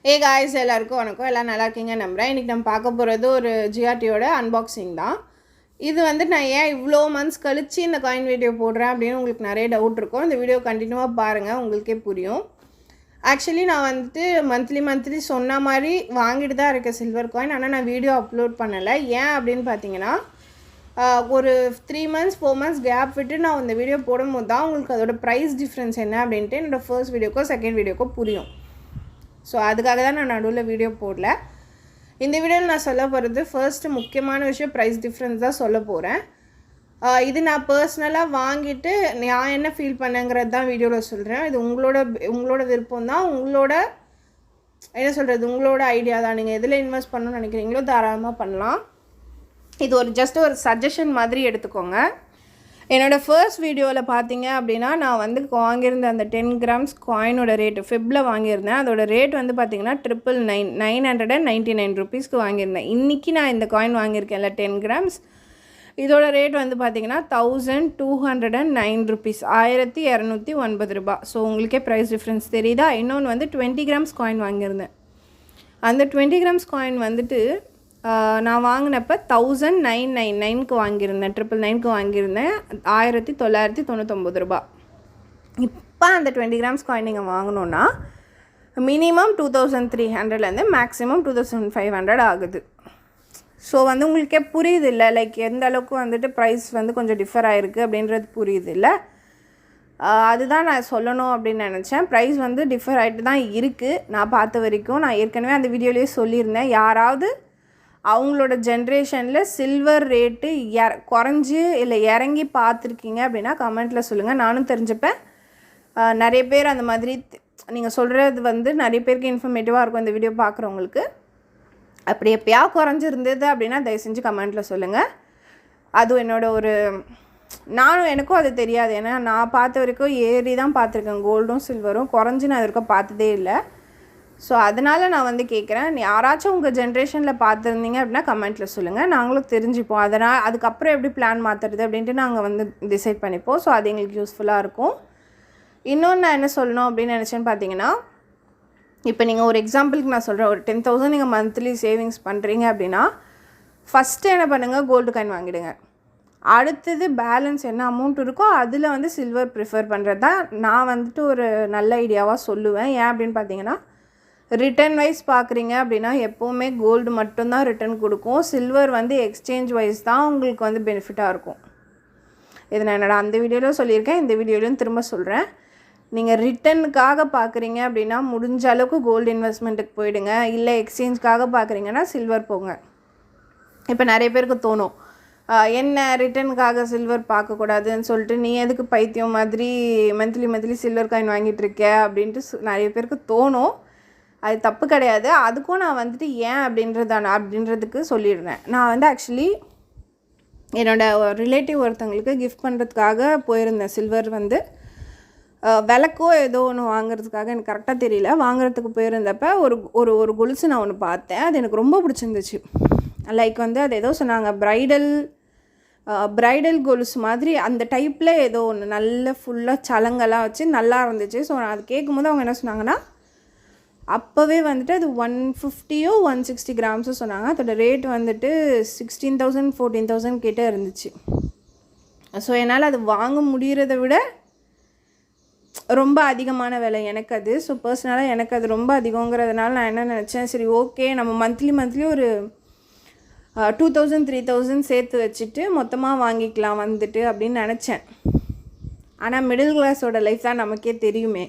ஏ guys எல்லாருக்கும் வணக்கம். எல்லாம் நல்லா இருக்கீங்க நம்புகிறேன். இன்றைக்கி நம்ம பார்க்க போகிறது ஒரு ஜிஆர்டியோட அன்பாக்சிங் தான். இது வந்து நான் ஏன் இவ்வளோ மந்த்ஸ் கழித்து இந்த காயின் வீடியோ போடுறேன் அப்படின்னு உங்களுக்கு நிறைய டவுட் இருக்கும். இந்த வீடியோ கண்டினியூவாக பாருங்கள், உங்களுக்கே புரியும். ஆக்சுவலி நான் வந்துட்டு மந்த்லி சொன்ன மாதிரி வாங்கிட்டு தான் இருக்கேன் சில்வர் காயின். ஆனால் நான் வீடியோ அப்லோட் பண்ணலை. ஏன் அப்படின்னு பார்த்தீங்கன்னா ஒரு 3 months 4 months கேப் விட்டு நான் இந்த வீடியோ போடும்போது தான் உங்களுக்கு அதோட ப்ரைஸ் டிஃப்ரென்ஸ் என்ன அப்படின்ட்டு என்னோடய ஃபர்ஸ்ட் வீடியோக்கோ செகண்ட் வீடியோக்கோ புரியும். ஸோ அதுக்காக தான் நான் நடுவில் வீடியோ போடல. இந்த வீடியோவில் நான் சொல்ல போகிறது ஃபர்ஸ்ட்டு முக்கியமான விஷயம் ப்ரைஸ் டிஃப்ரென்ஸ் தான் சொல்ல போகிறேன். இது நான் பர்சனலாக வாங்கிட்டு நான் என்ன ஃபீல் பண்ணேங்கிறது தான் வீடியோவில் சொல்கிறேன். இது உங்களோட விருப்பம் தான், உங்களோட என்ன சொல்கிறது, உங்களோட ஐடியா தான். நீங்கள் எதில் இன்வெஸ்ட் பண்ணணும்னு நினைக்கிறீங்களோ தாராளமாக பண்ணலாம். இது ஜஸ்ட் ஒரு சஜஷன் மாதிரி எடுத்துக்கோங்க. என்னோடய ஃபர்ஸ்ட் வீடியோவில் பார்த்தீங்க அப்படின்னா நான் வந்து வாங்கியிருந்த அந்த 10 grams காயினோட ரேட்டு ஃபெப்பில் வாங்கியிருந்தேன். அதோட ரேட் வந்து பார்த்திங்கன்னா 999 rupeesக்கு வாங்கியிருந்தேன். இன்றைக்கி நான் இந்த காயின் வாங்கியிருக்கேன்ல 10 grams, இதோட ரேட் வந்து பார்த்திங்கன்னா 1209 rupees, 1209 ரூபா. ஸோ உங்களுக்கே ப்ரைஸ் டிஃப்ரென்ஸ் தெரியுதா? இன்னொன்று வந்து 20 grams காயின் வாங்கியிருந்தேன். அந்த 20 grams காயின் வந்துட்டு நான் வாங்கினப்போ 1999க்கு வாங்கியிருந்தேன், 999க்கு வாங்கியிருந்தேன், 1999 ரூபா. இப்போ அந்த 20 grams காயின் நீங்கள் வாங்கினோன்னா மினிமம் 2300லேருந்து மேக்ஸிமம் 2500 ஆகுது. ஸோ வந்து உங்களுக்கே புரியுது இல்லை, லைக் எந்த அளவுக்கு வந்துட்டு ப்ரைஸ் வந்து கொஞ்சம் டிஃபர் ஆகிருக்கு அப்படின்றது புரியுது இல்லை. அதுதான் நான் சொல்லணும் அப்படின்னு நினச்சேன். ப்ரைஸ் வந்து டிஃபர் ஆகிட்டு தான் இருக்குது நான் பார்த்த வரைக்கும். நான் ஏற்கனவே அந்த வீடியோலேயே சொல்லியிருந்தேன், யாராவது அவங்களோட ஜென்ரேஷனில் சில்வர் ரேட்டு குறைஞ்சி இல்லை இறங்கி பார்த்துருக்கீங்க அப்படின்னா கமெண்ட்டில் சொல்லுங்கள், நானும் தெரிஞ்சுப்பேன். நிறைய பேர் அந்த மாதிரி நீங்கள் சொல்கிறது வந்து நிறைய பேருக்கு இன்ஃபர்மேட்டிவாக இருக்கும் இந்த வீடியோ பார்க்குறவங்களுக்கு. அப்படி எப்போயா குறைஞ்சிருந்தது அப்படின்னா தயவு செஞ்சு கமெண்ட்டில் சொல்லுங்கள். அதுவும் எனக்கும் அது தெரியாது. ஏன்னா நான் பார்த்த வரைக்கும் ஏறி தான் பார்த்துருக்கேன், கோல்டும் சில்வரும். குறைஞ்சி நான் இது வரைக்கும் பார்த்ததே இல்லை. ஸோ அதனால் நான் வந்து கேட்குறேன், யாராச்சும் உங்கள் ஜென்ரேஷனில் பார்த்துருந்தீங்க அப்படின்னா கமெண்ட்டில் சொல்லுங்கள், நாங்களும் தெரிஞ்சுப்போம். அதுக்கப்புறம் எப்படி பிளான் மாற்றுறது அப்படின்ட்டு நாங்கள் வந்து டிசைட் பண்ணிப்போம். ஸோ அது எங்களுக்கு யூஸ்ஃபுல்லாக இருக்கும். இன்னொன்று நான் என்ன சொல்லணும் அப்படின்னு நினச்சேன்னு பார்த்தீங்கன்னா, இப்போ நீங்கள் ஒரு எக்ஸாம்பிளுக்கு நான் சொல்கிறேன், ஒரு 10,000 நீங்கள் மந்த்லி சேவிங்ஸ் பண்ணுறீங்க அப்படின்னா ஃபஸ்ட்டு என்ன பண்ணுங்கள், கோல்டு காயின் வாங்கிடுங்க. அடுத்தது பேலன்ஸ் என்ன அமௌண்ட் இருக்கோ அதில் வந்து சில்வர் ப்ரிஃபர் பண்ணுறது தான் நான் வந்துட்டு ஒரு நல்ல ஐடியாவாக சொல்லுவேன். ஏன் அப்படின்னு பார்த்தீங்கன்னா, ரிட்டர்ன் வைஸ் பார்க்குறீங்க அப்படின்னா எப்போவுமே கோல்டு மட்டும்தான் ரிட்டர்ன் கொடுக்கும். சில்வர் வந்து எக்ஸ்சேஞ்ச் வைஸ் தான் உங்களுக்கு வந்து பெனிஃபிட்டாக இருக்கும். இது நான் அந்த வீடியோவில் சொல்லியிருக்கேன், இந்த வீடியோலையும் திரும்ப சொல்கிறேன். நீங்கள் ரிட்டனுக்காக பார்க்குறீங்க அப்படின்னா முடிஞ்ச அளவுக்கு கோல்டு இன்வெஸ்ட்மெண்ட்டுக்கு போயிடுங்க. இல்லை எக்ஸ்சேஞ்சுக்காக பார்க்குறீங்கன்னா சில்வர் போங்க. இப்போ நிறைய பேருக்கு தோணும், என்ன ரிட்டனுக்காக சில்வர் பார்க்கக்கூடாதுன்னு சொல்லிட்டு நீ எதுக்கு பைத்தியம் மாதிரி மந்த்லி சில்வர் காயின் வாங்கிட்டு இருக்க அப்படின்ட்டு நிறைய பேருக்கு தோணும். அது தப்பு கிடையாது. அதுக்கும் நான் வந்துட்டு ஏன் அப்படின்றதுக்கு சொல்லிடுறேன். நான் வந்து ஆக்சுவலி என்னோடய ரிலேட்டிவ் ஒருத்தவங்களுக்கு கிஃப்ட் பண்ணுறதுக்காக போயிருந்தேன். சில்வர் வந்து விளக்கோ ஏதோ ஒன்று வாங்குறதுக்காக, எனக்கு கரெக்டாக தெரியல, வாங்குறதுக்கு போயிருந்தப்போ ஒரு கொலுசு நான் ஒன்று பார்த்தேன். அது எனக்கு ரொம்ப பிடிச்சிருந்துச்சு. லைக் வந்து அது ஏதோ சொன்னாங்க, ப்ரைடல் கொலுசு மாதிரி அந்த டைப்பில் ஏதோ ஒன்று நல்ல ஃபுல்லாக சலங்கெல்லாம் வச்சு நல்லா இருந்துச்சு. ஸோ நான் அது கேட்கும்போது அவங்க என்ன சொன்னாங்கன்னா, அப்போவே வந்துட்டு அது 150 160 grams சொன்னாங்க. அதோட ரேட் வந்துட்டு 16,000 14,000 கிட்டே இருந்துச்சு. ஸோ என்னால் அது வாங்க முடிகிறத விட ரொம்ப அதிகமான விலை எனக்கு அது. ஸோ பர்சனலாக எனக்கு அது ரொம்ப அதிகங்கிறதுனால நான் என்ன நினச்சேன், சரி ஓகே நம்ம மந்த்லி ஒரு 2,000 3,000 சேர்த்து வச்சுட்டு மொத்தமாக வாங்கிக்கலாம் வந்துட்டு அப்படின்னு நினச்சேன். ஆனால் மிடில் கிளாஸோட லைஃப் தான் நமக்கே தெரியுமே.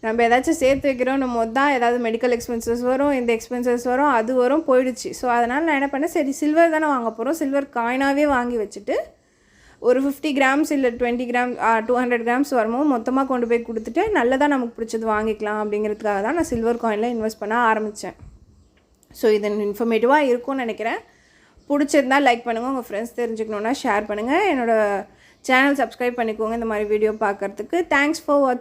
நம்ம ஏதாச்சும் சேர்த்து வைக்கிறோம் போது தான் ஏதாவது மெடிக்கல் எக்ஸ்பென்சஸ் வரும், இந்த எக்ஸ்பென்சஸ் வரும், அது வரும், போயிடுச்சு. ஸோ அதனால் நான் என்ன பண்ணேன், சரி சில்வர் தானே வாங்க போகிறோம், சில்வர் காயினாகவே வாங்கி வச்சுட்டு ஒரு 50 grams இல்லை 20 grams 200 grams வரும்போது மொத்தமாக கொண்டு போய் கொடுத்துட்டு நல்லதாக நமக்கு பிடிச்சது வாங்கிக்கலாம் அப்படிங்கிறதுக்காக தான் நான் சில்வர் காயினில் இன்வெஸ்ட் பண்ண ஆரம்பித்தேன். ஸோ இது இன்ஃபர்மேட்டிவாக இருக்கும்னு நினைக்கிறேன். பிடிச்சிருந்தால் லைக் பண்ணுங்கள், உங்கள் ஃப்ரெண்ட்ஸ் தெரிஞ்சுக்கணுன்னா ஷேர் பண்ணுங்கள், என்னோடய சேனல் சப்ஸ்கிரைப் பண்ணிக்கோங்க இந்த மாதிரி வீடியோ பார்க்குறதுக்கு. தேங்க்ஸ் ஃபார் வாட்சிங்.